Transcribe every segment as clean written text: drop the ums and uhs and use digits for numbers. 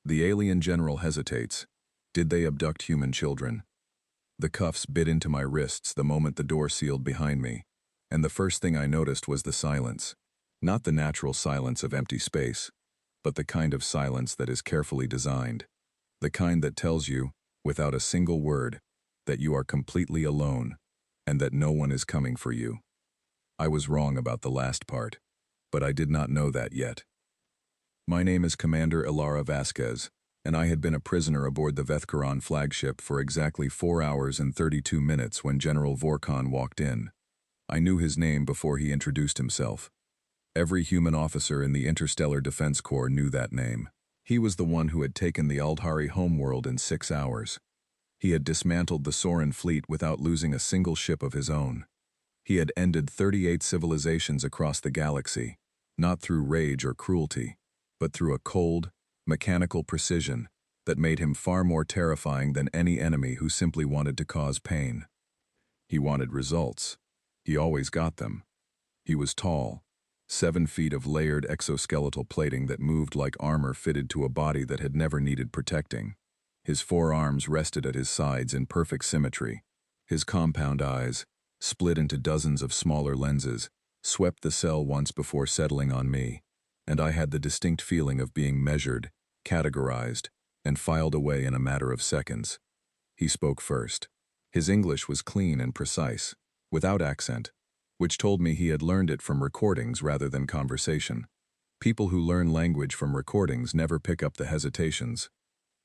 The alien general hesitates. Did they abduct human children? The cuffs bit into my wrists the moment the door sealed behind me, and the first thing I noticed was the silence. Not the natural silence of empty space, but the kind of silence that is carefully designed. The kind that tells you, without a single word, that you are completely alone, and that no one is coming for you. I was wrong about the last part, but I did not know that yet. My name is Commander Ilara Vasquez, and I had been a prisoner aboard the Vethkaran flagship for exactly 4 hours and 32 minutes when General Vorkon walked in. I knew his name before he introduced himself. Every human officer in the Interstellar Defense Corps knew that name. He was the one who had taken the Aldhari homeworld in 6 hours. He had dismantled the Soran fleet without losing a single ship of his own. He had ended 38 civilizations across the galaxy, not through rage or cruelty, but through a cold, mechanical precision that made him far more terrifying than any enemy who simply wanted to cause pain. He wanted results. He always got them. He was tall, 7 feet of layered exoskeletal plating that moved like armor fitted to a body that had never needed protecting. His 4 arms rested at his sides in perfect symmetry. His compound eyes, split into dozens of smaller lenses, swept the cell once before settling on me, and I had the distinct feeling of being measured, categorized, and filed away in a matter of seconds. He spoke first. His English was clean and precise, without accent, which told me he had learned it from recordings rather than conversation. People who learn language from recordings never pick up the hesitations.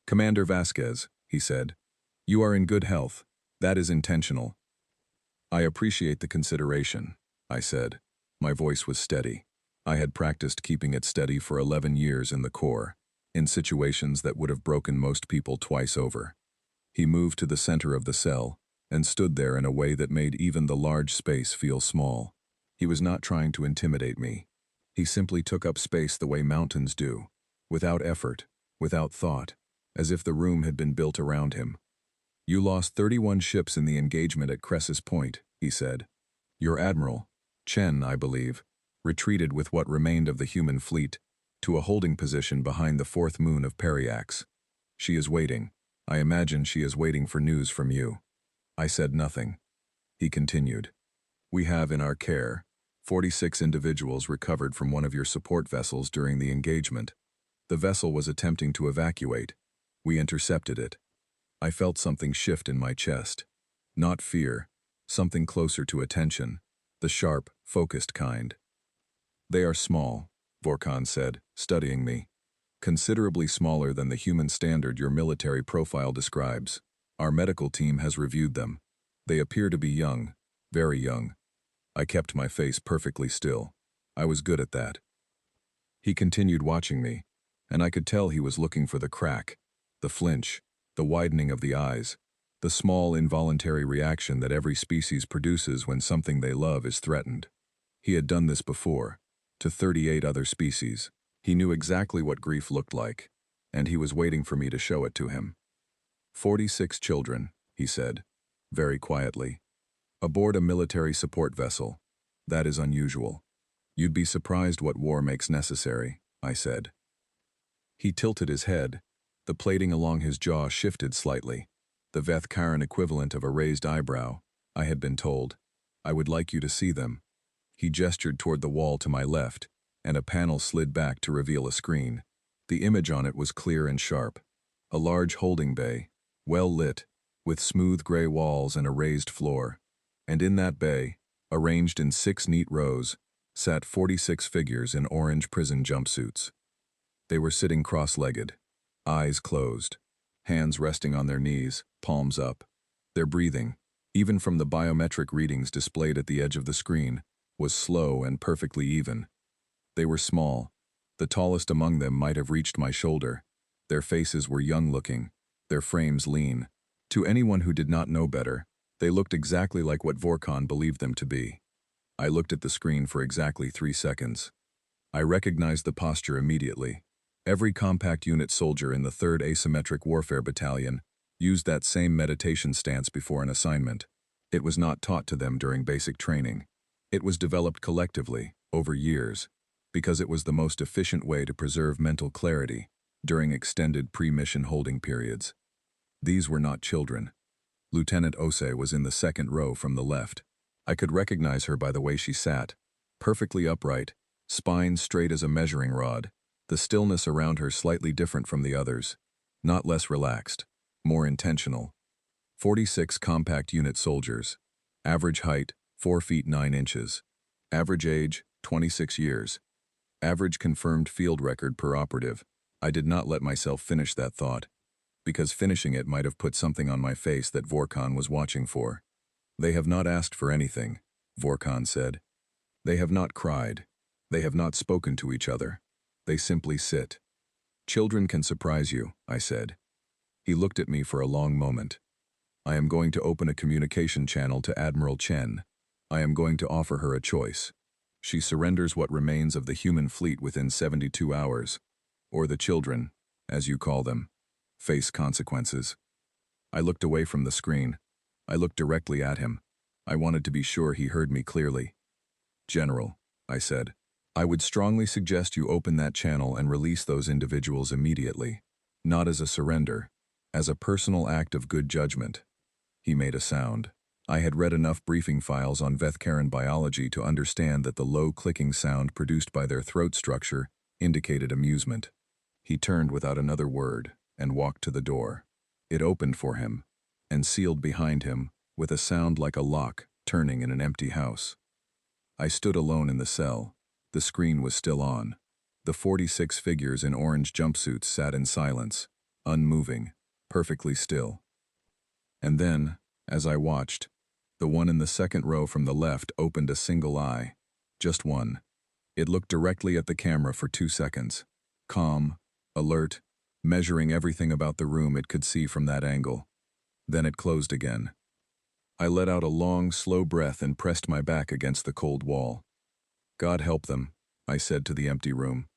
"Commander Vasquez," he said, "you are in good health. That is intentional." "I appreciate the consideration," I said. My voice was steady. I had practiced keeping it steady for 11 years in the Corps, in situations that would have broken most people twice over. He moved to the center of the cell and stood there in a way that made even the large space feel small. He was not trying to intimidate me. He simply took up space the way mountains do, without effort, without thought, as if the room had been built around him. "You lost 31 ships in the engagement at Cressus Point," he said. "Your admiral, Chen, I believe, retreated with what remained of the human fleet to a holding position behind the 4th moon of Periax. She is waiting. I imagine she is waiting for news from you." I said nothing. He continued. "We have in our care 46 individuals recovered from one of your support vessels during the engagement. The vessel was attempting to evacuate. We intercepted it. I felt something shift in my chest. Not fear, something closer to attention, the sharp, focused kind. "They are small," Vorkon said, studying me. "Considerably smaller than the human standard your military profile describes. Our medical team has reviewed them. They appear to be young, very young." I kept my face perfectly still. I was good at that. He continued watching me, and I could tell he was looking for the crack, the flinch, the widening of the eyes, the small involuntary reaction that every species produces when something they love is threatened. He had done this before, to 38 other species. He knew exactly what grief looked like, and he was waiting for me to show it to him. 46 children, he said, very quietly. Aboard a military support vessel. That is unusual. You'd be surprised what war makes necessary, I said. He tilted his head. The plating along his jaw shifted slightly. The Vethkaran equivalent of a raised eyebrow, I had been told. "I would like you to see them." He gestured toward the wall to my left, and a panel slid back to reveal a screen. The image on it was clear and sharp. A large holding bay, well lit, with smooth gray walls and a raised floor. And in that bay, arranged in 6 neat rows, sat 46 figures in orange prison jumpsuits. They were sitting cross-legged, eyes closed, hands resting on their knees, palms up. Their breathing, even from the biometric readings displayed at the edge of the screen, was slow and perfectly even. They were small. The tallest among them might have reached my shoulder. Their faces were young-looking, their frames lean. To anyone who did not know better, they looked exactly like what Vorkon believed them to be. I looked at the screen for exactly 3 seconds. I recognized the posture immediately. Every compact unit soldier in the 3rd Asymmetric Warfare Battalion used that same meditation stance before an assignment. It was not taught to them during basic training. It was developed collectively, over years, because it was the most efficient way to preserve mental clarity, during extended pre-mission holding periods. These were not children. Lieutenant Ose was in the second row from the left. I could recognize her by the way she sat, perfectly upright, spine straight as a measuring rod, the stillness around her slightly different from the others, not less relaxed, more intentional. 46 compact unit soldiers. Average height, 4 feet 9 inches. Average age, 26 years. Average confirmed field record per operative. I did not let myself finish that thought, because finishing it might have put something on my face that Vorkon was watching for. They have not asked for anything, Vorkon said. They have not cried. They have not spoken to each other. They simply sit. Children can surprise you, I said. He looked at me for a long moment. I am going to open a communication channel to Admiral Chen. I am going to offer her a choice. She surrenders what remains of the human fleet within 72 hours, or the children, as you call them, face consequences. I looked away from the screen. I looked directly at him. I wanted to be sure he heard me clearly. General, I said, I would strongly suggest you open that channel and release those individuals immediately, not as a surrender, as a personal act of good judgment. He made a sound. I had read enough briefing files on Vethkaran biology to understand that the low clicking sound produced by their throat structure indicated amusement. He turned without another word and walked to the door. It opened for him and sealed behind him with a sound like a lock turning in an empty house. I stood alone in the cell. The screen was still on. The 46 figures in orange jumpsuits sat in silence, unmoving, perfectly still. And then, as I watched, the one in the second row from the left opened a single eye, just one. It looked directly at the camera for 2 seconds, calm, alert, measuring everything about the room it could see from that angle. Then it closed again. I let out a long, slow breath and pressed my back against the cold wall. God help them, I said to the empty room.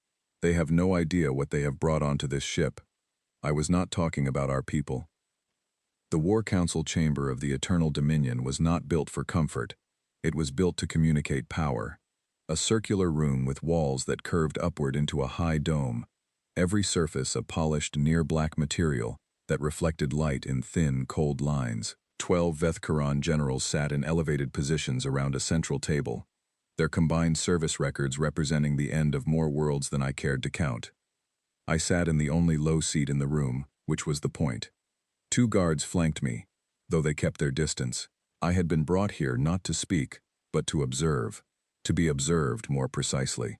They have no idea what they have brought onto this ship. I was not talking about our people. The War Council chamber of the Eternal Dominion was not built for comfort. It was built to communicate power. A circular room with walls that curved upward into a high dome, every surface a polished near-black material that reflected light in thin, cold lines. 12 Vethkaran generals sat in elevated positions around a central table, their combined service records representing the end of more worlds than I cared to count. I sat in the only low seat in the room, which was the point. 2 guards flanked me, though they kept their distance. I had been brought here not to speak, but to observe. To be observed, more precisely.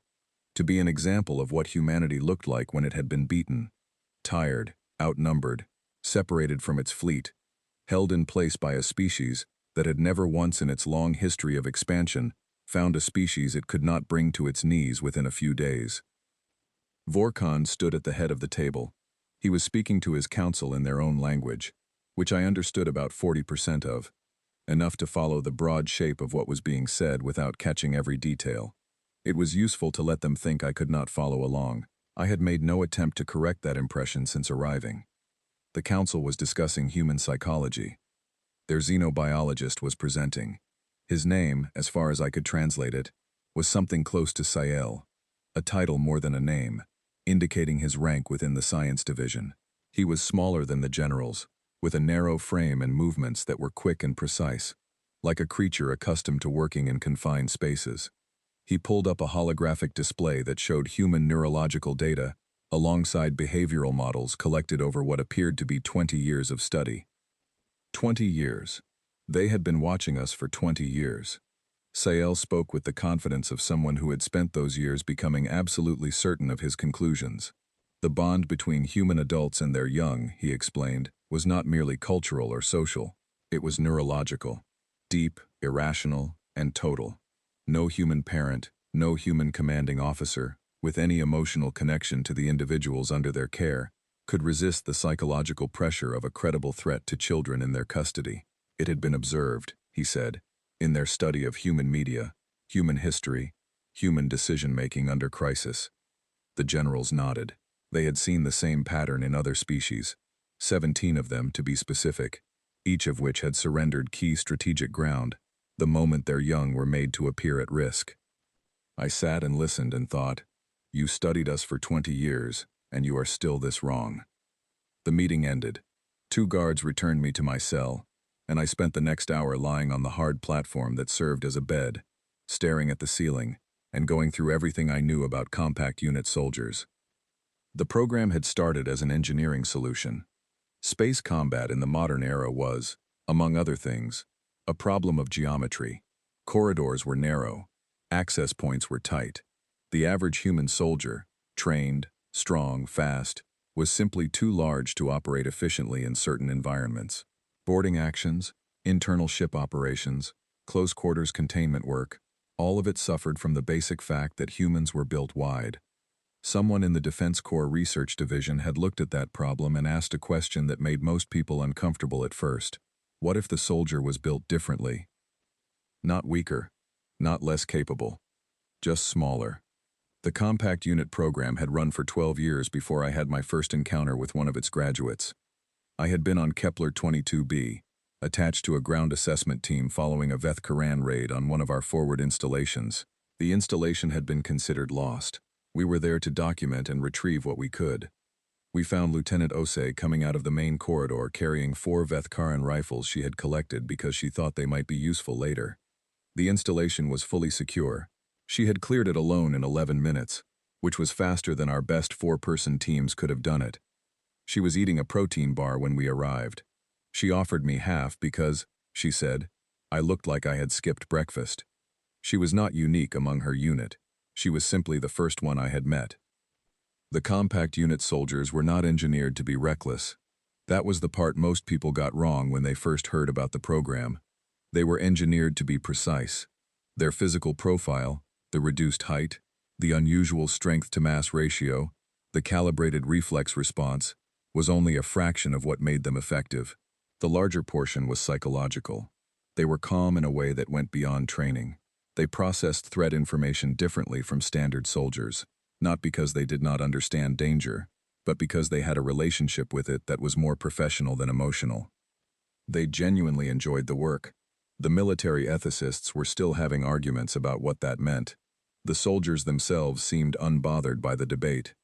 To be an example of what humanity looked like when it had been beaten. Tired, outnumbered, separated from its fleet, held in place by a species that had never once in its long history of expansion found a species it could not bring to its knees within a few days. Vorkon stood at the head of the table. He was speaking to his council in their own language, which I understood about 40% of, enough to follow the broad shape of what was being said without catching every detail. It was useful to let them think I could not follow along. I had made no attempt to correct that impression since arriving. The council was discussing human psychology. Their xenobiologist was presenting. His name, as far as I could translate it, was something close to Sael, a title more than a name, indicating his rank within the science division. He was smaller than the generals, with a narrow frame and movements that were quick and precise, like a creature accustomed to working in confined spaces. He pulled up a holographic display that showed human neurological data alongside behavioral models collected over what appeared to be 20 years of study. 20 years. They had been watching us for 20 years. Sael spoke with the confidence of someone who had spent those years becoming absolutely certain of his conclusions. The bond between human adults and their young, he explained, was not merely cultural or social. It was neurological, deep, irrational, and total. No human parent, no human commanding officer, with any emotional connection to the individuals under their care, could resist the psychological pressure of a credible threat to children in their custody. It had been observed, he said, in their study of human media, human history, human decision-making under crisis. The generals nodded. They had seen the same pattern in other species, 17 of them to be specific, each of which had surrendered key strategic ground the moment their young were made to appear at risk. I sat and listened and thought, you studied us for 20 years, and you are still this wrong." The meeting ended. 2 guards returned me to my cell, and I spent the next hour lying on the hard platform that served as a bed, staring at the ceiling, and going through everything I knew about compact unit soldiers. The program had started as an engineering solution. Space combat in the modern era was, among other things, a problem of geometry. Corridors were narrow. Access points were tight. The average human soldier, trained, strong, fast, was simply too large to operate efficiently in certain environments. Boarding actions, internal ship operations, close quarters containment work, all of it suffered from the basic fact that humans were built wide. Someone in the Defense Corps Research Division had looked at that problem and asked a question that made most people uncomfortable at first. What if the soldier was built differently? Not weaker, not less capable, just smaller. The compact unit program had run for 12 years before I had my first encounter with one of its graduates. I had been on Kepler 22b, attached to a ground assessment team following a Veth Karan raid on one of our forward installations. The installation had been considered lost. We were there to document and retrieve what we could. We found Lieutenant Osei coming out of the main corridor carrying 4 Veth Karan rifles she had collected because she thought they might be useful later. The installation was fully secure. She had cleared it alone in 11 minutes, which was faster than our best 4-person teams could have done it. She was eating a protein bar when we arrived. She offered me half because, she said, I looked like I had skipped breakfast. She was not unique among her unit. She was simply the first one I had met. The compact unit soldiers were not engineered to be reckless. That was the part most people got wrong when they first heard about the program. They were engineered to be precise. Their physical profile, the reduced height, the unusual strength-to-mass ratio, the calibrated reflex response, was only a fraction of what made them effective. The larger portion was psychological. They were calm in a way that went beyond training. They processed threat information differently from standard soldiers, not because they did not understand danger, but because they had a relationship with it that was more professional than emotional. They genuinely enjoyed the work. The military ethicists were still having arguments about what that meant. The soldiers themselves seemed unbothered by the debate.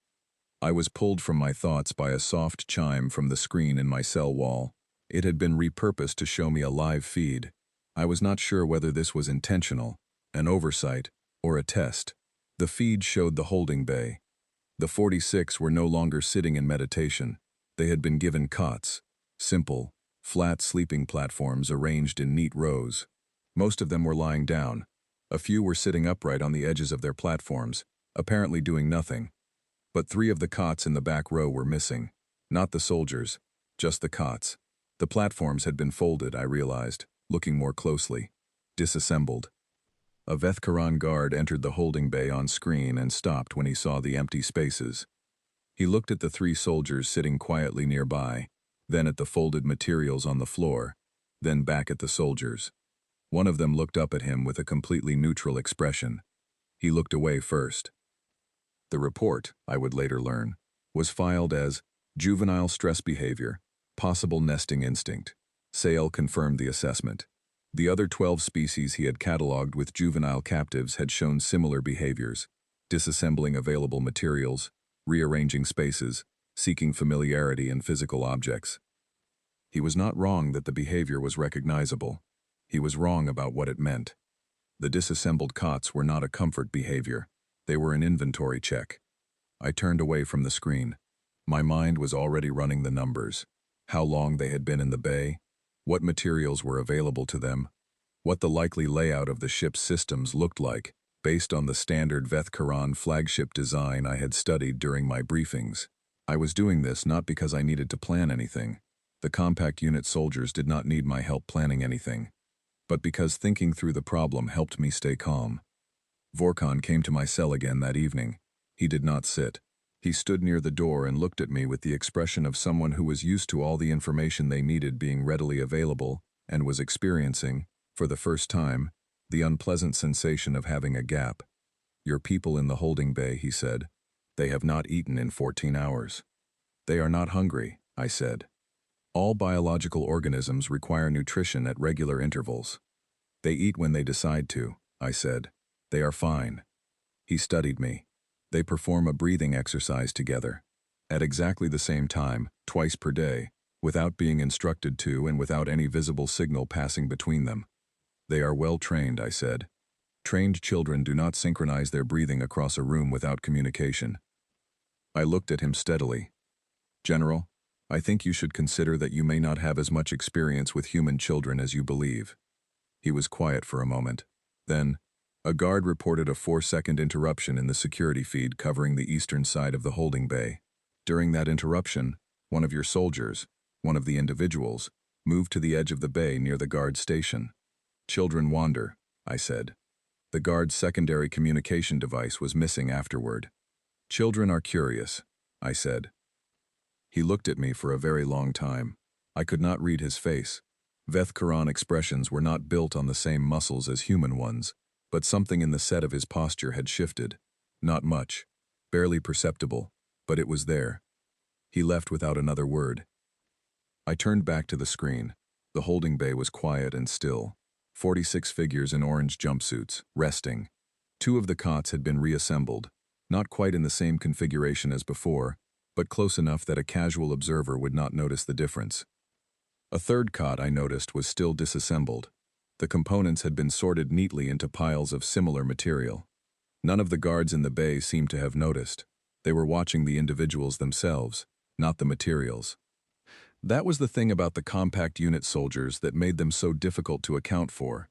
I was pulled from my thoughts by a soft chime from the screen in my cell wall. It had been repurposed to show me a live feed. I was not sure whether this was intentional, an oversight, or a test. The feed showed the holding bay. The 46 were no longer sitting in meditation. They had been given cots, simple, flat sleeping platforms arranged in neat rows. Most of them were lying down. A few were sitting upright on the edges of their platforms, apparently doing nothing. But 3 of the cots in the back row were missing. Not the soldiers, just the cots. The platforms had been folded, I realized, looking more closely. Disassembled. A Veth Karan guard entered the holding bay on screen and stopped when he saw the empty spaces. He looked at the 3 soldiers sitting quietly nearby, then at the folded materials on the floor, then back at the soldiers. One of them looked up at him with a completely neutral expression. He looked away first. The report, I would later learn, was filed as juvenile stress behavior, possible nesting instinct. Sale confirmed the assessment. The other 12 species he had catalogued with juvenile captives had shown similar behaviors, disassembling available materials, rearranging spaces, seeking familiarity in physical objects. He was not wrong that the behavior was recognizable. He was wrong about what it meant. The disassembled cots were not a comfort behavior. They were an inventory check. I turned away from the screen. My mind was already running the numbers. How long they had been in the bay, what materials were available to them, what the likely layout of the ship's systems looked like, based on the standard Veth Karan flagship design I had studied during my briefings. I was doing this not because I needed to plan anything. The compact unit soldiers did not need my help planning anything, but because thinking through the problem helped me stay calm. Vorkon came to my cell again that evening. He did not sit. He stood near the door and looked at me with the expression of someone who was used to all the information they needed being readily available and was experiencing, for the first time, the unpleasant sensation of having a gap. "Your people in the holding bay," he said. "They have not eaten in 14 hours. "They are not hungry," I said. "All biological organisms require nutrition at regular intervals." "They eat when they decide to," I said. "They are fine." He studied me. "They perform a breathing exercise together." At exactly the same time, twice per day, without being instructed to and without any visible signal passing between them. They are well trained, I said. Trained children do not synchronize their breathing across a room without communication. I looked at him steadily. General, I think you should consider that you may not have as much experience with human children as you believe. He was quiet for a moment. Then, a guard reported a 4-second interruption in the security feed covering the eastern side of the holding bay. During that interruption, one of your soldiers, one of the individuals, moved to the edge of the bay near the guard station. Children wander, I said. The guard's secondary communication device was missing afterward. Children are curious, I said. He looked at me for a very long time. I could not read his face. Veth-Karan expressions were not built on the same muscles as human ones, but something in the set of his posture had shifted. Not much, barely perceptible, but it was there. He left without another word. I turned back to the screen. The holding bay was quiet and still. 46 figures in orange jumpsuits, resting. 2 of the cots had been reassembled, not quite in the same configuration as before, but close enough that a casual observer would not notice the difference. A third cot, I noticed, was still disassembled. The components had been sorted neatly into piles of similar material. None of the guards in the bay seemed to have noticed. They were watching the individuals themselves, not the materials. That was the thing about the compact unit soldiers that made them so difficult to account for.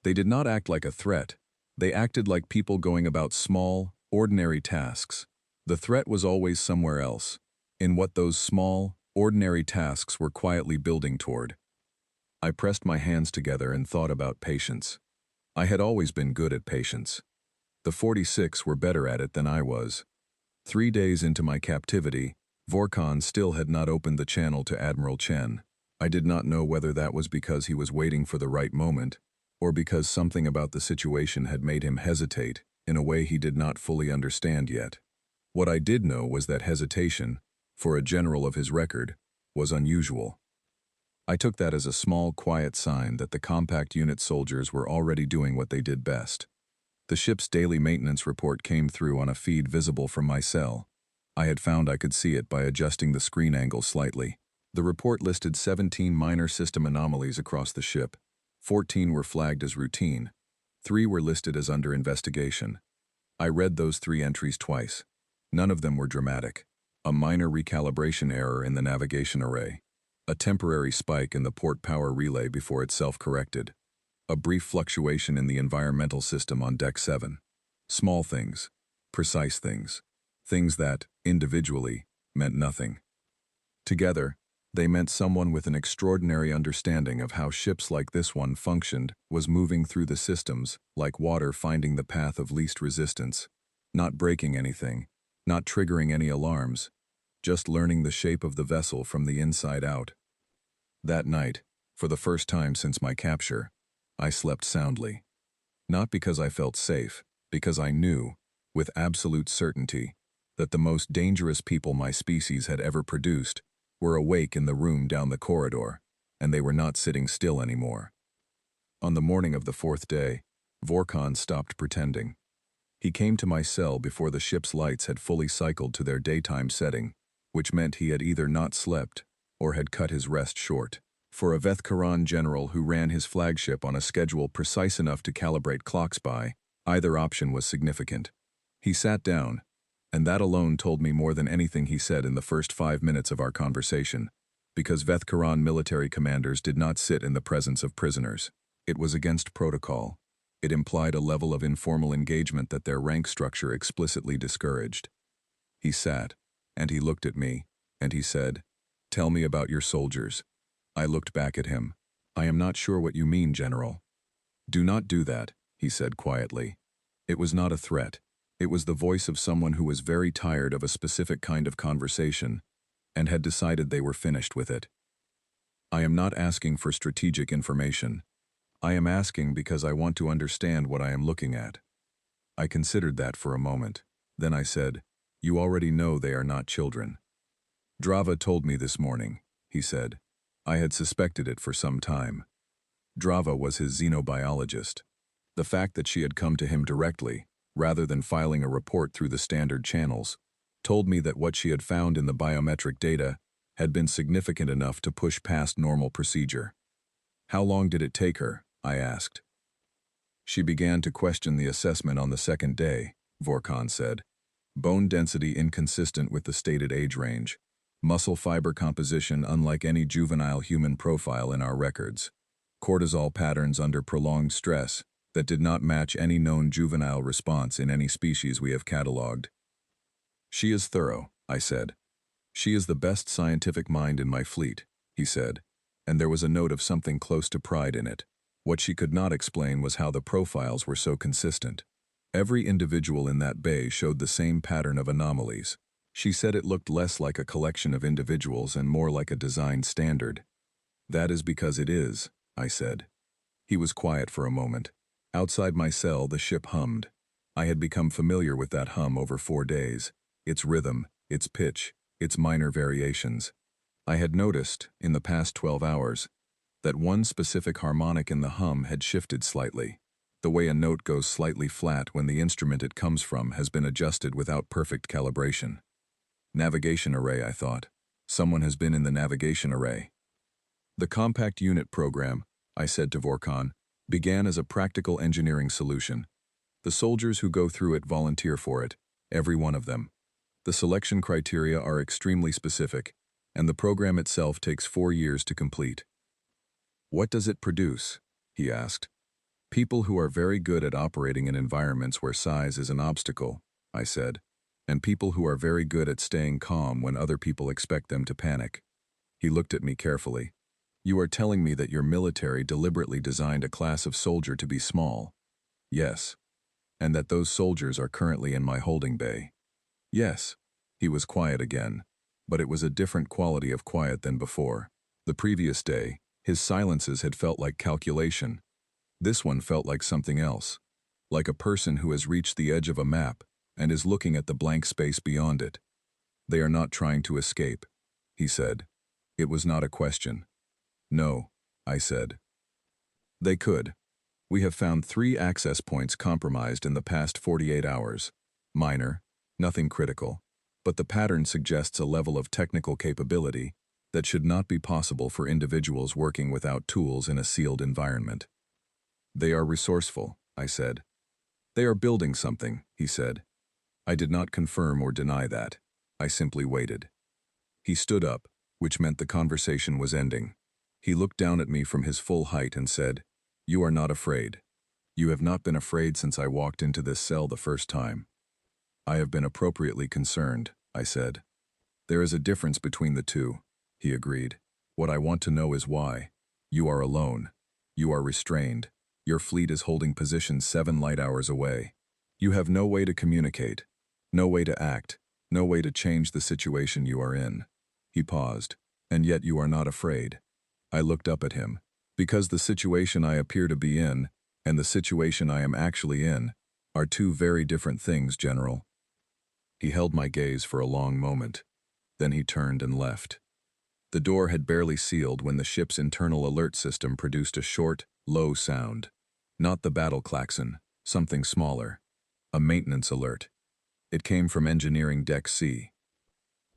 They did not act like a threat. They acted like people going about small, ordinary tasks. The threat was always somewhere else, in what those small, ordinary tasks were quietly building toward. I pressed my hands together and thought about patience. I had always been good at patience. The 46 were better at it than I was. 3 days into my captivity, Vorkon still had not opened the channel to Admiral Chen. I did not know whether that was because he was waiting for the right moment, or because something about the situation had made him hesitate in a way he did not fully understand yet. What I did know was that hesitation, for a general of his record, was unusual. I took that as a small, quiet sign that the compact unit soldiers were already doing what they did best. The ship's daily maintenance report came through on a feed visible from my cell. I had found I could see it by adjusting the screen angle slightly. The report listed 17 minor system anomalies across the ship. 14 were flagged as routine. 3 were listed as under investigation. I read those 3 entries twice. None of them were dramatic. A minor recalibration error in the navigation array. A temporary spike in the port power relay before it self-corrected. A brief fluctuation in the environmental system on Deck 7. Small things. Precise things. Things that, individually, meant nothing. Together, they meant someone with an extraordinary understanding of how ships like this one functioned was moving through the systems, like water finding the path of least resistance, not breaking anything, not triggering any alarms, just learning the shape of the vessel from the inside out. That night, for the first time since my capture, I slept soundly. Not because I felt safe, because I knew, with absolute certainty, that the most dangerous people my species had ever produced were awake in the room down the corridor, and they were not sitting still anymore. On the morning of the 4th day, Vorkon stopped pretending. He came to my cell before the ship's lights had fully cycled to their daytime setting, which meant he had either not slept or had cut his rest short. For a Veth-Karan general who ran his flagship on a schedule precise enough to calibrate clocks by, either option was significant. He sat down, and that alone told me more than anything he said in the first 5 minutes of our conversation, because Veth-Karan military commanders did not sit in the presence of prisoners. It was against protocol. It implied a level of informal engagement that their rank structure explicitly discouraged. He sat, and he looked at me, and he said, "Tell me about your soldiers." I looked back at him. "I am not sure what you mean, General." "Do not do that," he said quietly. It was not a threat. It was the voice of someone who was very tired of a specific kind of conversation and had decided they were finished with it. "I am not asking for strategic information. I am asking because I want to understand what I am looking at." I considered that for a moment. Then I said, "You already know they are not children." "Drava told me this morning," he said. I had suspected it for some time. Drava was his xenobiologist. The fact that she had come to him directly, rather than filing a report through the standard channels, told me that what she had found in the biometric data had been significant enough to push past normal procedure. How long did it take her? I asked. She began to question the assessment on the second day, Vorkon said. Bone density inconsistent with the stated age range. Muscle fiber composition unlike any juvenile human profile in our records. Cortisol patterns under prolonged stress that did not match any known juvenile response in any species we have catalogued. She is thorough, I said. She is the best scientific mind in my fleet, he said, and there was a note of something close to pride in it. What she could not explain was how the profiles were so consistent. Every individual in that bay showed the same pattern of anomalies. She said it looked less like a collection of individuals and more like a design standard. That is because it is, I said. He was quiet for a moment. Outside my cell, the ship hummed. I had become familiar with that hum over 4 days. Its rhythm, its pitch, its minor variations. I had noticed, in the past 12 hours, that one specific harmonic in the hum had shifted slightly. The way a note goes slightly flat when the instrument it comes from has been adjusted without perfect calibration. Navigation array, I thought. Someone has been in the navigation array. The compact unit program, I said to Vorkon, began as a practical engineering solution. The soldiers who go through it volunteer for it, every one of them. The selection criteria are extremely specific, and the program itself takes 4 years to complete. What does it produce? He asked. People who are very good at operating in environments where size is an obstacle, I said, and people who are very good at staying calm when other people expect them to panic. He looked at me carefully. You are telling me that your military deliberately designed a class of soldier to be small? Yes. And that those soldiers are currently in my holding bay? Yes. He was quiet again, but it was a different quality of quiet than before. The previous day, his silences had felt like calculation. This one felt like something else, like a person who has reached the edge of a map and is looking at the blank space beyond it. They are not trying to escape, he said. It was not a question. No, I said. They could. We have found 3 access points compromised in the past 48 hours. Minor, nothing critical, but the pattern suggests a level of technical capability that should not be possible for individuals working without tools in a sealed environment. They are resourceful, I said. They are building something, he said. I did not confirm or deny that. I simply waited. He stood up, which meant the conversation was ending. He looked down at me from his full height and said, You are not afraid. You have not been afraid since I walked into this cell the first time. I have been appropriately concerned, I said. There is a difference between the two, he agreed. What I want to know is why. You are alone. You are restrained. Your fleet is holding position 7 light hours away. You have no way to communicate, no way to act, no way to change the situation you are in. He paused. And yet you are not afraid. I looked up at him. Because the situation I appear to be in, and the situation I am actually in, are 2 very different things, General. He held my gaze for a long moment. Then he turned and left. The door had barely sealed when the ship's internal alert system produced a short, low sound. Not the battle klaxon, something smaller. A maintenance alert. It came from Engineering Deck C.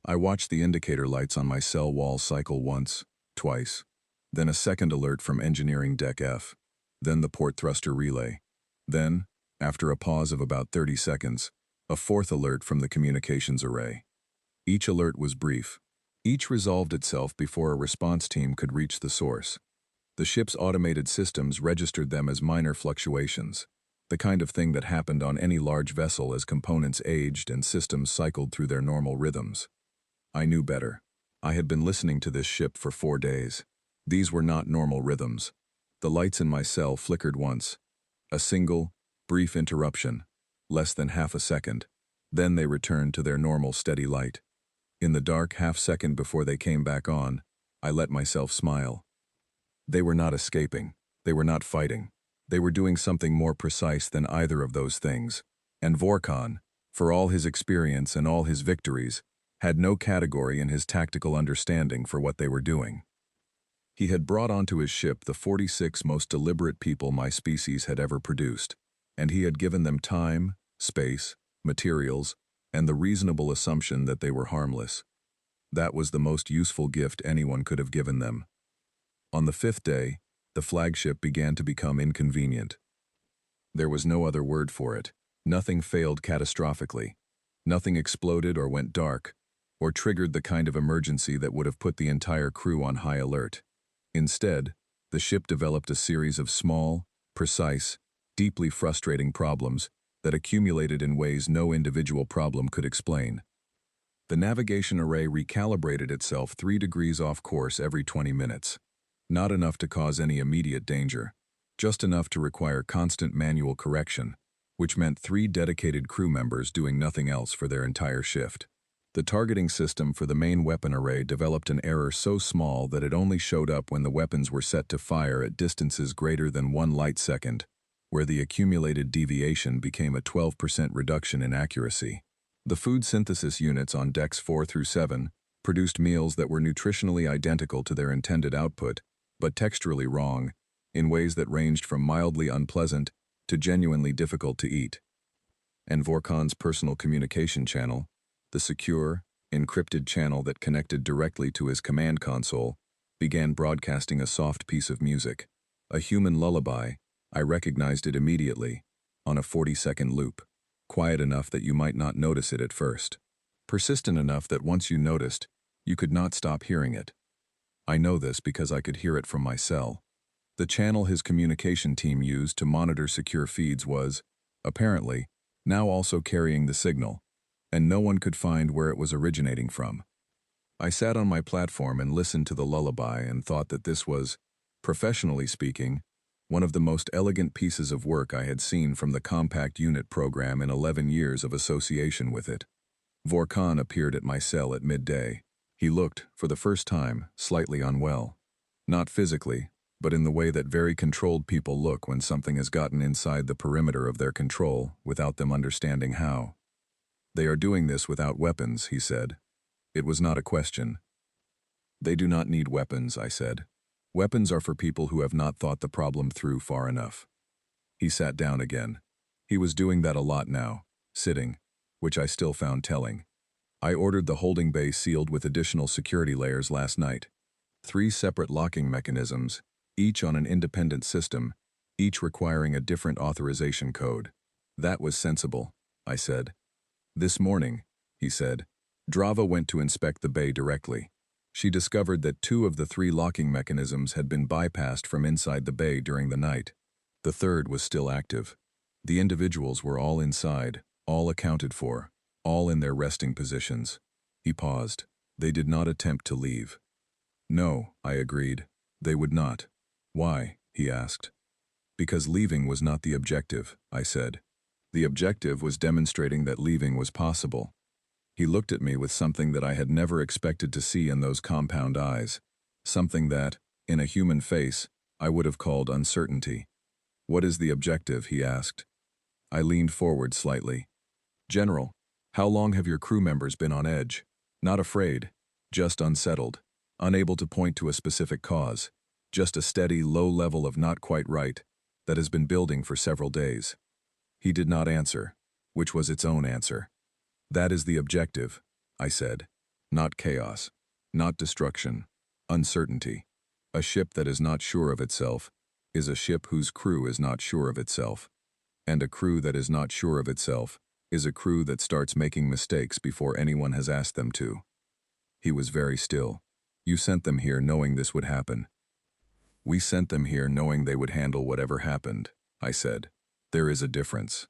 I watched the indicator lights on my cell wall cycle once, twice. Then a second alert from Engineering Deck F. Then the port thruster relay. Then, after a pause of about 30 seconds, a 4th alert from the communications array. Each alert was brief. Each resolved itself before a response team could reach the source. The ship's automated systems registered them as minor fluctuations, the kind of thing that happened on any large vessel as components aged and systems cycled through their normal rhythms. I knew better. I had been listening to this ship for 4 days. These were not normal rhythms. The lights in my cell flickered once. A single, brief interruption, less than half a second. Then they returned to their normal steady light. In the dark half-second before they came back on, I let myself smile. They were not escaping. They were not fighting. They were doing something more precise than either of those things. And Vorkon, for all his experience and all his victories, had no category in his tactical understanding for what they were doing. He had brought onto his ship the 46 most deliberate people my species had ever produced, and he had given them time, space, materials, and the reasonable assumption that they were harmless. That was the most useful gift anyone could have given them. On the 5th day, the flagship began to become inconvenient. There was no other word for it. Nothing failed catastrophically. Nothing exploded or went dark, or triggered the kind of emergency that would have put the entire crew on high alert. Instead, the ship developed a series of small, precise, deeply frustrating problems that accumulated in ways no individual problem could explain. The navigation array recalibrated itself 3 degrees off course every 20 minutes. Not enough to cause any immediate danger, just enough to require constant manual correction, which meant 3 dedicated crew members doing nothing else for their entire shift. The targeting system for the main weapon array developed an error so small that it only showed up when the weapons were set to fire at distances greater than 1 light second, where the accumulated deviation became a 12% reduction in accuracy. The food synthesis units on decks 4 through 7 produced meals that were nutritionally identical to their intended output, but texturally wrong, in ways that ranged from mildly unpleasant to genuinely difficult to eat. And Vorkon's personal communication channel, the secure, encrypted channel that connected directly to his command console, began broadcasting a soft piece of music. A human lullaby. I recognized it immediately, on a 40-second loop, quiet enough that you might not notice it at first, persistent enough that once you noticed, you could not stop hearing it. I know this because I could hear it from my cell. The channel his communication team used to monitor secure feeds was, apparently, now also carrying the signal, and no one could find where it was originating from. I sat on my platform and listened to the lullaby and thought that this was, professionally speaking, one of the most elegant pieces of work I had seen from the compact unit program in 11 years of association with it. Vorkon appeared at my cell at midday. He looked, for the first time, slightly unwell. Not physically, but in the way that very controlled people look when something has gotten inside the perimeter of their control without them understanding how. They are doing this without weapons, he said. It was not a question. They do not need weapons, I said. Weapons are for people who have not thought the problem through far enough. He sat down again. He was doing that a lot now, sitting, which I still found telling. I ordered the holding bay sealed with additional security layers last night. 3 separate locking mechanisms, each on an independent system, each requiring a different authorization code. That was sensible, I said. This morning, he said, Drava went to inspect the bay directly. She discovered that 2 of the 3 locking mechanisms had been bypassed from inside the bay during the night. The 3rd was still active. The individuals were all inside, all accounted for, all in their resting positions. He paused. They did not attempt to leave. No, I agreed. They would not. Why? He asked. Because leaving was not the objective, I said. The objective was demonstrating that leaving was possible. He looked at me with something that I had never expected to see in those compound eyes, something that, in a human face, I would have called uncertainty. What is the objective? He asked. I leaned forward slightly. General, how long have your crew members been on edge? Not afraid, just unsettled, unable to point to a specific cause, just a steady, low level of not quite right that has been building for several days. He did not answer, which was its own answer. That is the objective, I said. Not chaos, not destruction, uncertainty. A ship that is not sure of itself is a ship whose crew is not sure of itself. And a crew that is not sure of itself is a crew that starts making mistakes before anyone has asked them to. He was very still. You sent them here knowing this would happen. We sent them here knowing they would handle whatever happened, I said. There is a difference.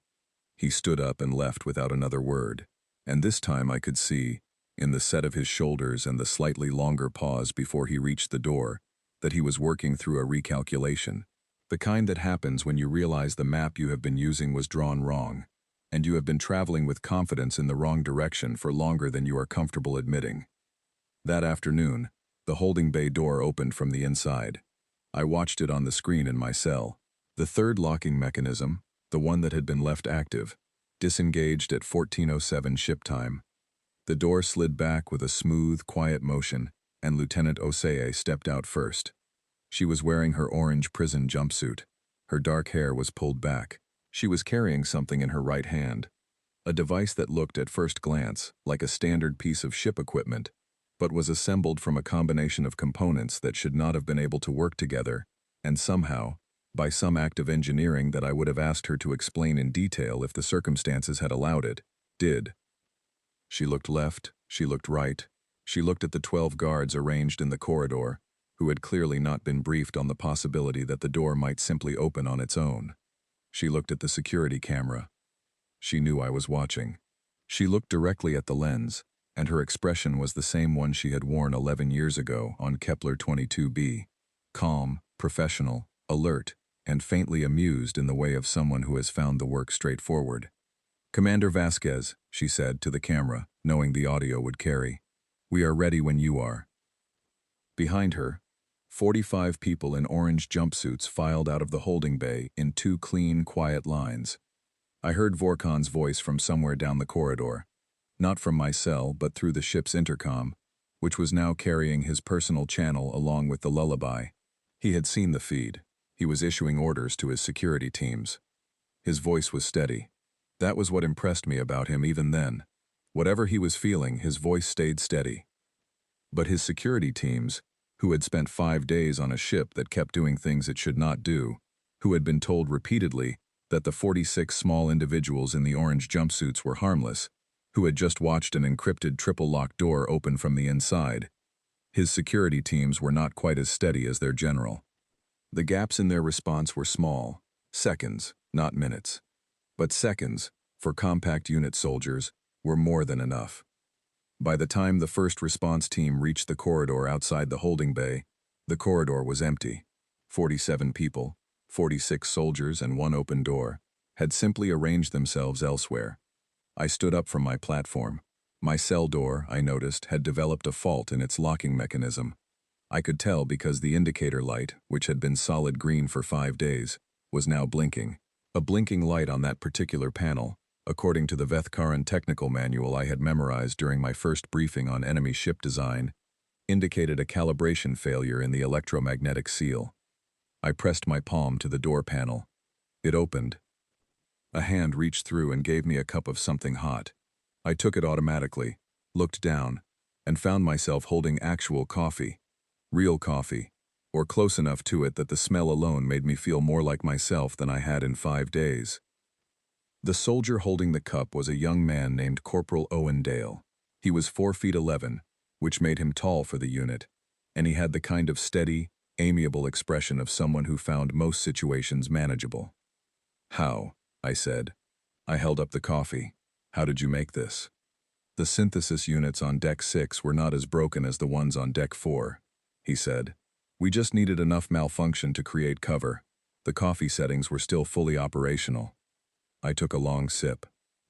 He stood up and left without another word. And this time I could see, in the set of his shoulders and the slightly longer pause before he reached the door, that he was working through a recalculation, the kind that happens when you realize the map you have been using was drawn wrong, and you have been traveling with confidence in the wrong direction for longer than you are comfortable admitting. That afternoon, the holding bay door opened from the inside. I watched it on the screen in my cell. The 3rd locking mechanism, the one that had been left active, disengaged at 14:07 ship time. The door slid back with a smooth, quiet motion, and Lieutenant Osei stepped out first. She was wearing her orange prison jumpsuit. Her dark hair was pulled back. She was carrying something in her right hand. A device that looked at first glance like a standard piece of ship equipment, but was assembled from a combination of components that should not have been able to work together, and somehow, by some act of engineering that I would have asked her to explain in detail if the circumstances had allowed it, did. She looked left, she looked right, she looked at the 12 guards arranged in the corridor, who had clearly not been briefed on the possibility that the door might simply open on its own. She looked at the security camera. She knew I was watching. She looked directly at the lens, and her expression was the same one she had worn 11 years ago on Kepler 22b, calm, professional, alert, and faintly amused in the way of someone who has found the work straightforward. "Commander Vasquez," she said to the camera, knowing the audio would carry, "we are ready when you are." Behind her, 45 people in orange jumpsuits filed out of the holding bay in 2 clean, quiet lines. I heard Vorkon's voice from somewhere down the corridor, not from my cell but through the ship's intercom, which was now carrying his personal channel along with the lullaby. He had seen the feed. He was issuing orders to his security teams. His voice was steady. That was what impressed me about him even then. Whatever he was feeling, his voice stayed steady. But his security teams, who had spent 5 days on a ship that kept doing things it should not do, who had been told repeatedly that the 46 small individuals in the orange jumpsuits were harmless, who had just watched an encrypted triple-lock door open from the inside. His security teams were not quite as steady as their general. The gaps in their response were small, seconds, not minutes. But seconds, for compact unit soldiers, were more than enough. By the time the first response team reached the corridor outside the holding bay, the corridor was empty. 47 people, 46 soldiers and 1 open door, had simply arranged themselves elsewhere. I stood up from my platform. My cell door, I noticed, had developed a fault in its locking mechanism. I could tell because the indicator light, which had been solid green for 5 days, was now blinking. A blinking light on that particular panel, according to the Vethkaran technical manual I had memorized during my first briefing on enemy ship design, indicated a calibration failure in the electromagnetic seal. I pressed my palm to the door panel. It opened. A hand reached through and gave me a cup of something hot. I took it automatically, looked down, and found myself holding actual coffee. Real coffee, or close enough to it that the smell alone made me feel more like myself than I had in 5 days. The soldier holding the cup was a young man named Corporal Owen Dale. He was 4 feet 11, which made him tall for the unit, and he had the kind of steady, amiable expression of someone who found most situations manageable. "How?" I said. I held up the coffee. "How did you make this?" "The synthesis units on Deck 6 were not as broken as the ones on Deck 4, he said. "We just needed enough malfunction to create cover. The coffee settings were still fully operational." I took a long sip.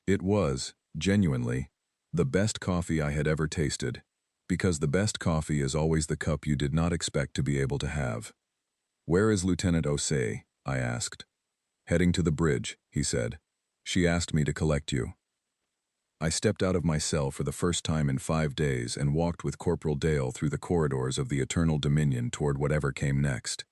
It was, genuinely, the best coffee I had ever tasted, because the best coffee is always the cup you did not expect to be able to have. "Where is Lieutenant Osei?" I asked. "Heading to the bridge," he said. "She asked me to collect you." I stepped out of my cell for the first time in 5 days and walked with Corporal Dale through the corridors of the Eternal Dominion toward whatever came next.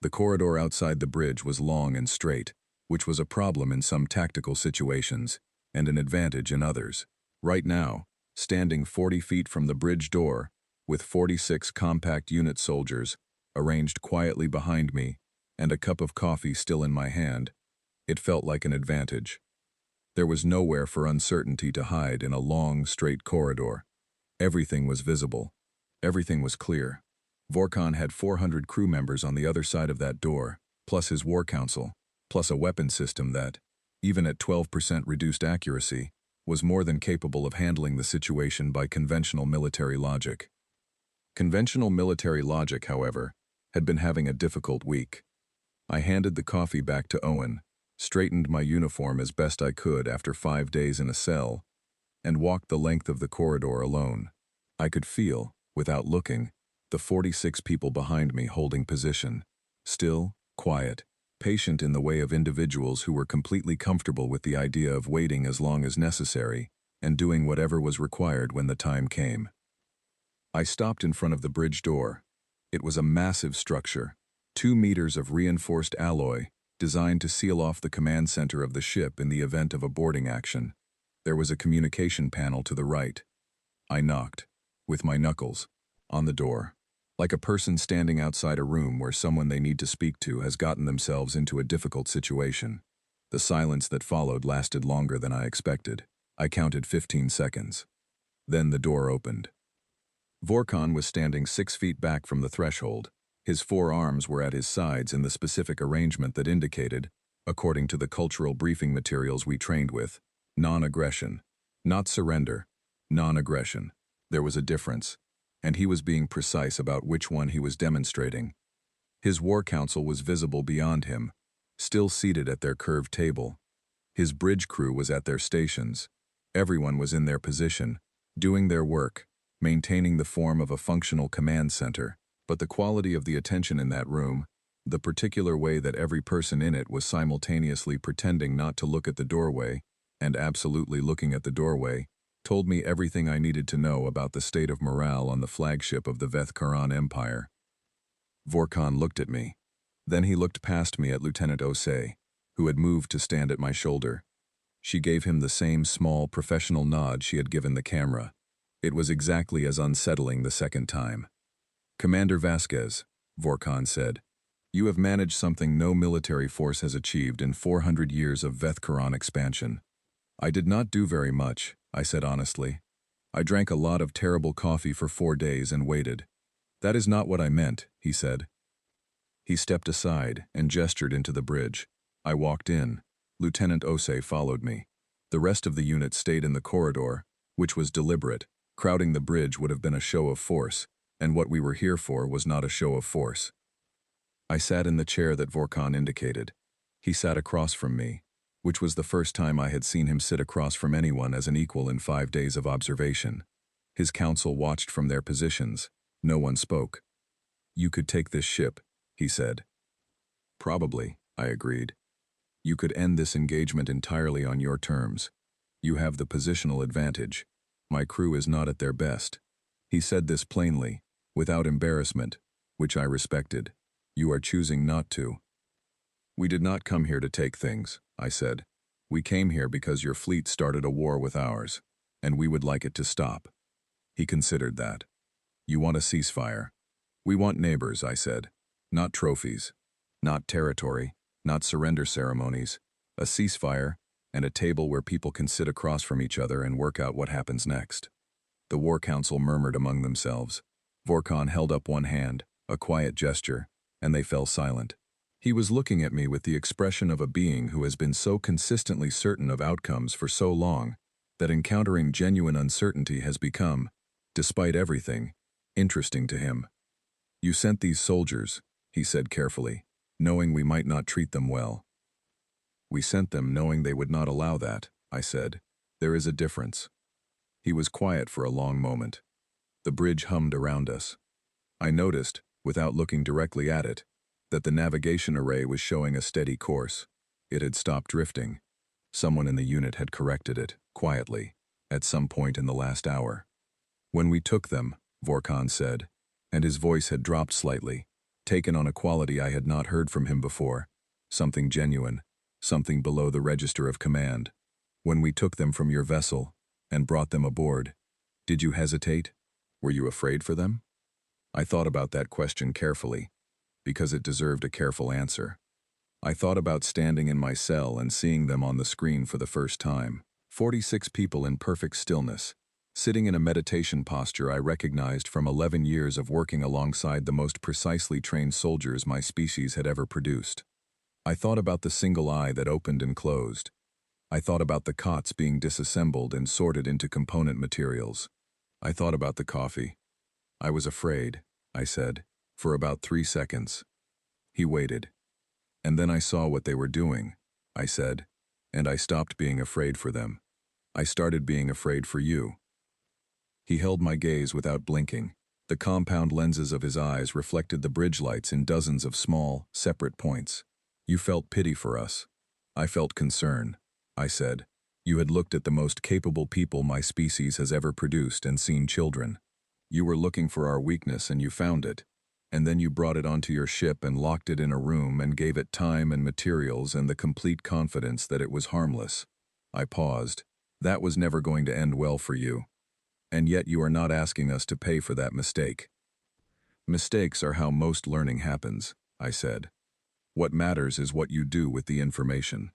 The corridor outside the bridge was long and straight, which was a problem in some tactical situations, and an advantage in others. Right now, standing 40 feet from the bridge door, with 46 compact unit soldiers, arranged quietly behind me, and a cup of coffee still in my hand, it felt like an advantage. There was nowhere for uncertainty to hide in a long, straight corridor. Everything was visible. Everything was clear. Vorkon had 400 crew members on the other side of that door, plus his war council, plus a weapon system that, even at 12% reduced accuracy, was more than capable of handling the situation by conventional military logic. Conventional military logic, however, had been having a difficult week. I handed the coffee back to Owen, straightened my uniform as best I could after 5 days in a cell, and walked the length of the corridor alone. I could feel, without looking, the 46 people behind me holding position, still, quiet, patient in the way of individuals who were completely comfortable with the idea of waiting as long as necessary and doing whatever was required when the time came. I stopped in front of the bridge door. It was a massive structure, 2 meters of reinforced alloy, designed to seal off the command center of the ship in the event of a boarding action. There was a communication panel to the right. I knocked, with my knuckles, on the door, like a person standing outside a room where someone they need to speak to has gotten themselves into a difficult situation. The silence that followed lasted longer than I expected. I counted 15 seconds. Then the door opened. Vorkon was standing 6 feet back from the threshold. His 4 arms were at his sides in the specific arrangement that indicated, according to the cultural briefing materials we trained with, non-aggression. Not surrender, non-aggression. There was a difference, and he was being precise about which one he was demonstrating. His war council was visible beyond him, still seated at their curved table. His bridge crew was at their stations. Everyone was in their position, doing their work, maintaining the form of a functional command center. But the quality of the attention in that room, the particular way that every person in it was simultaneously pretending not to look at the doorway and absolutely looking at the doorway, told me everything I needed to know about the state of morale on the flagship of the Veth-Karan Empire. Vorkon looked at me. Then he looked past me at Lieutenant Osei, who had moved to stand at my shoulder. She gave him the same small, professional nod she had given the camera. It was exactly as unsettling the second time. "Commander Vasquez," Vorkon said, "you have managed something no military force has achieved in 400 years of Veth-Karan expansion." "I did not do very much," I said honestly. "I drank a lot of terrible coffee for 4 days and waited." "That is not what I meant," he said. He stepped aside and gestured into the bridge. I walked in. Lieutenant Osei followed me. The rest of the unit stayed in the corridor, which was deliberate. Crowding the bridge would have been a show of force, and what we were here for was not a show of force. I sat in the chair that Vorkon indicated. He sat across from me, which was the first time I had seen him sit across from anyone as an equal in 5 days of observation. His council watched from their positions. No one spoke. "You could take this ship," he said. "Probably," I agreed. "You could end this engagement entirely on your terms. You have the positional advantage. My crew is not at their best." He said this plainly, without embarrassment, which I respected. "You are choosing not to." "We did not come here to take things," I said. "We came here because your fleet started a war with ours, and we would like it to stop." He considered that. "You want a ceasefire." "We want neighbors," I said. "Not trophies. Not territory. Not surrender ceremonies. A ceasefire, and a table where people can sit across from each other and work out what happens next." The War Council murmured among themselves. Vorkon held up one hand, a quiet gesture, and they fell silent. He was looking at me with the expression of a being who has been so consistently certain of outcomes for so long that encountering genuine uncertainty has become, despite everything, interesting to him. "You sent these soldiers," he said carefully, "knowing we might not treat them well." "We sent them knowing they would not allow that," I said. "There is a difference." He was quiet for a long moment. The bridge hummed around us. I noticed, without looking directly at it, that the navigation array was showing a steady course. It had stopped drifting. Someone in the unit had corrected it, quietly, at some point in the last hour. "When we took them," Vorkon said, and his voice had dropped slightly, taken on a quality I had not heard from him before, something genuine, something below the register of command. "When we took them from your vessel and brought them aboard, did you hesitate? Were you afraid for them?" I thought about that question carefully, because it deserved a careful answer. I thought about standing in my cell and seeing them on the screen for the first time. 46 people in perfect stillness, sitting in a meditation posture I recognized from 11 years of working alongside the most precisely trained soldiers my species had ever produced. I thought about the single eye that opened and closed. I thought about the cots being disassembled and sorted into component materials. I thought about the coffee. "I was afraid," I said, for about 3 seconds. He waited. "And then I saw what they were doing," I said, "and I stopped being afraid for them. I started being afraid for you." He held my gaze without blinking. The compound lenses of his eyes reflected the bridge lights in dozens of small, separate points. "You felt pity for us." "I felt concern," I said. "You had looked at the most capable people my species has ever produced and seen children. You were looking for our weakness and you found it. And then you brought it onto your ship and locked it in a room and gave it time and materials and the complete confidence that it was harmless." I paused. That was never going to end well for you. And yet you are not asking us to pay for that mistake. Mistakes are how most learning happens, I said. What matters is what you do with the information.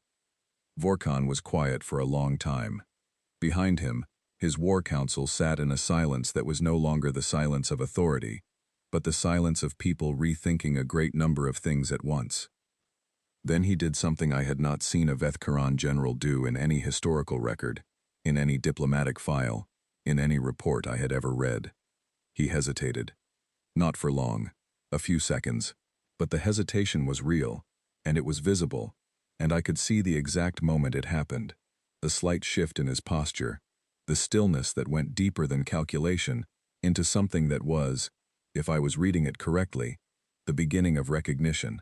Vorkon was quiet for a long time. Behind him, his war council sat in a silence that was no longer the silence of authority, but the silence of people rethinking a great number of things at once. Then he did something I had not seen a Vethkaran general do in any historical record, in any diplomatic file, in any report I had ever read. He hesitated. Not for long, a few seconds, but the hesitation was real, and it was visible, and I could see the exact moment it happened, the slight shift in his posture, the stillness that went deeper than calculation into something that was, if I was reading it correctly, the beginning of recognition,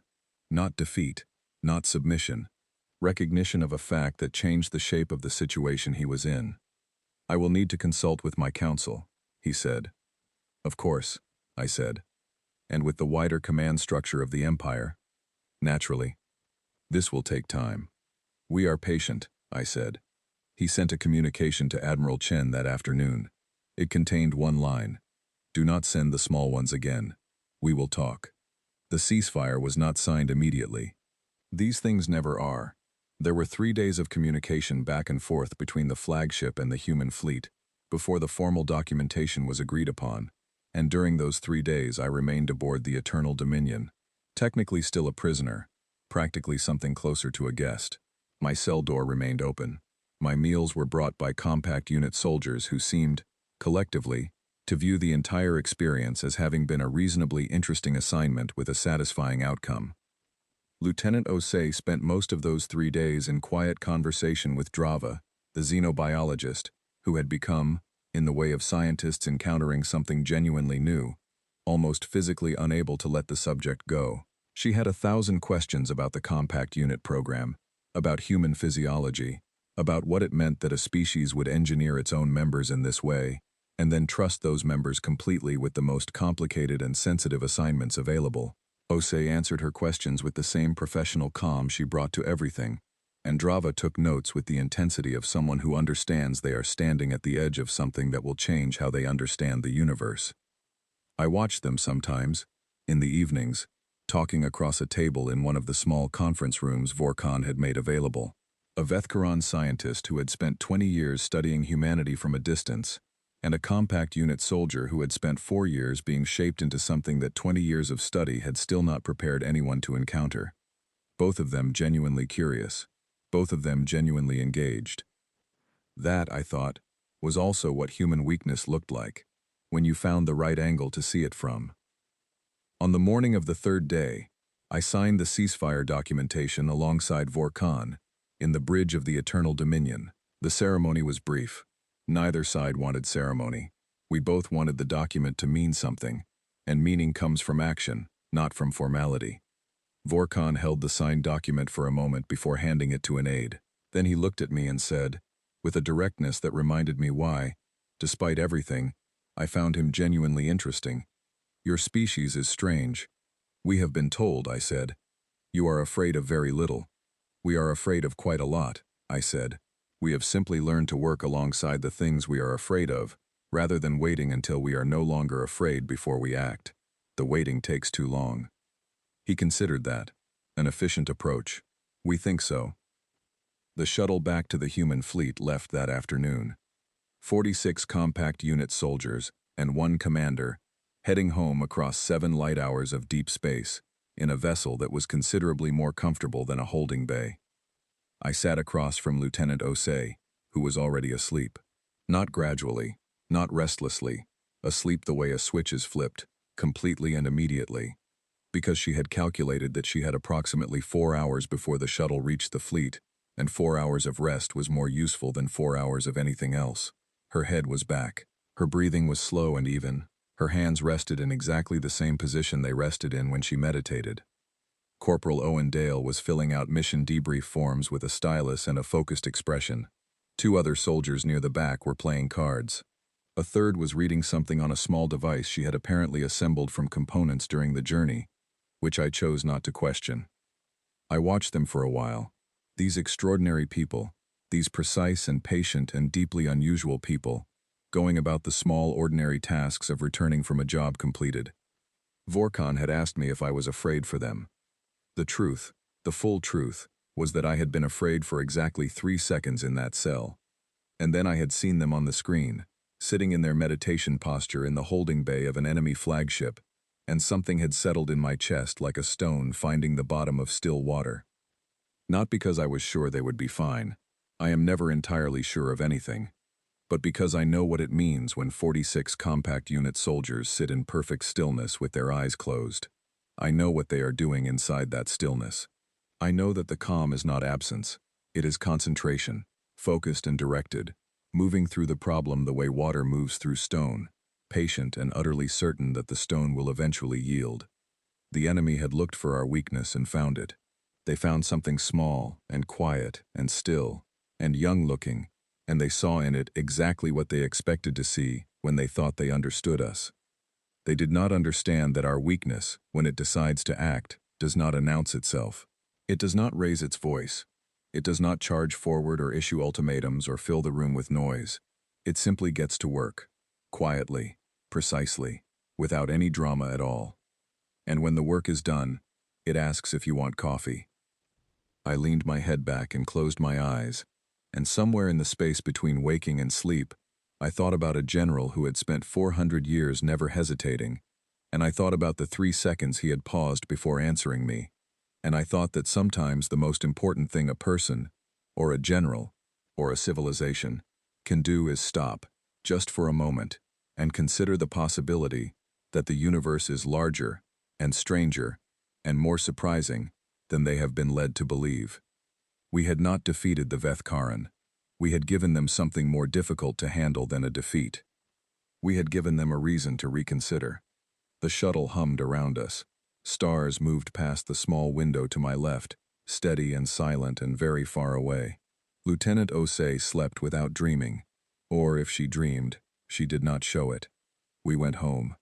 not defeat, not submission, recognition of a fact that changed the shape of the situation he was in. I will need to consult with my council, he said. Of course, I said. And with the wider command structure of the Empire. Naturally. This will take time. We are patient, I said. He sent a communication to Admiral Chen that afternoon. It contained one line. Do not send the small ones again. We will talk. The ceasefire was not signed immediately. These things never are. There were 3 days of communication back and forth between the flagship and the human fleet, before the formal documentation was agreed upon, and during those 3 days I remained aboard the Eternal Dominion, technically still a prisoner, practically something closer to a guest. My cell door remained open. My meals were brought by compact unit soldiers who seemed, collectively, to view the entire experience as having been a reasonably interesting assignment with a satisfying outcome. Lieutenant Osei spent most of those 3 days in quiet conversation with Drava, the xenobiologist, who had become, in the way of scientists encountering something genuinely new, almost physically unable to let the subject go. She had 1,000 questions about the compact unit program, about human physiology, about what it meant that a species would engineer its own members in this way, and then trust those members completely with the most complicated and sensitive assignments available. Osei answered her questions with the same professional calm she brought to everything, and Drava took notes with the intensity of someone who understands they are standing at the edge of something that will change how they understand the universe. I watched them sometimes, in the evenings, talking across a table in one of the small conference rooms Vorkon had made available. A Vethkaran scientist who had spent 20 years studying humanity from a distance, and a compact unit soldier who had spent 4 years being shaped into something that 20 years of study had still not prepared anyone to encounter. Both of them genuinely curious. Both of them genuinely engaged. That, I thought, was also what human weakness looked like, when you found the right angle to see it from. On the morning of the 3rd day, I signed the ceasefire documentation alongside Vorkon, in the bridge of the Eternal Dominion. The ceremony was brief. Neither side wanted ceremony. We both wanted the document to mean something, and meaning comes from action, not from formality. Vorkon held the signed document for a moment before handing it to an aide. Then he looked at me and said, with a directness that reminded me why, despite everything, I found him genuinely interesting. Your species is strange. We have been told, I said. You are afraid of very little. We are afraid of quite a lot, I said. We have simply learned to work alongside the things we are afraid of, rather than waiting until we are no longer afraid before we act. The waiting takes too long. He considered that an efficient approach. We think so. The shuttle back to the human fleet left that afternoon. 46 compact unit soldiers and 1 commander, heading home across 7 light hours of deep space, in a vessel that was considerably more comfortable than a holding bay. I sat across from Lieutenant Osei, who was already asleep. Not gradually, not restlessly, asleep the way a switch is flipped, completely and immediately. Because she had calculated that she had approximately 4 hours before the shuttle reached the fleet, and 4 hours of rest was more useful than 4 hours of anything else. Her head was back. Her breathing was slow and even. Her hands rested in exactly the same position they rested in when she meditated. Corporal Owen Dale was filling out mission debrief forms with a stylus and a focused expression. 2 other soldiers near the back were playing cards. A third was reading something on a small device she had apparently assembled from components during the journey, which I chose not to question. I watched them for a while. These extraordinary people, These precise and patient and deeply unusual people, going about the small ordinary tasks of returning from a job completed. Vorkon had asked me if I was afraid for them. The truth, the full truth, was that I had been afraid for exactly 3 seconds in that cell. And then I had seen them on the screen, sitting in their meditation posture in the holding bay of an enemy flagship, and something had settled in my chest like a stone finding the bottom of still water. Not because I was sure they would be fine. I am never entirely sure of anything. But because I know what it means when 46 compact unit soldiers sit in perfect stillness with their eyes closed. I know what they are doing inside that stillness. I know that the calm is not absence. It is concentration, focused and directed, moving through the problem the way water moves through stone, patient and utterly certain that the stone will eventually yield. The enemy had looked for our weakness and found it. They found something small and quiet and still and young-looking, and they saw in it exactly what they expected to see when they thought they understood us. They did not understand that our weakness, when it decides to act, does not announce itself. It does not raise its voice. It does not charge forward or issue ultimatums or fill the room with noise. It simply gets to work, quietly, precisely, without any drama at all. And when the work is done, it asks if you want coffee. I leaned my head back and closed my eyes, and somewhere in the space between waking and sleep, I thought about a general who had spent 400 years never hesitating, and I thought about the 3 seconds he had paused before answering me, and I thought that sometimes the most important thing a person, or a general, or a civilization, can do is stop, just for a moment, and consider the possibility that the universe is larger, and stranger, and more surprising than they have been led to believe. We had not defeated the Vethkaran. We had given them something more difficult to handle than a defeat. We had given them a reason to reconsider. The shuttle hummed around us. Stars moved past the small window to my left, steady and silent and very far away. Lieutenant Osei slept without dreaming, or if she dreamed, she did not show it. We went home.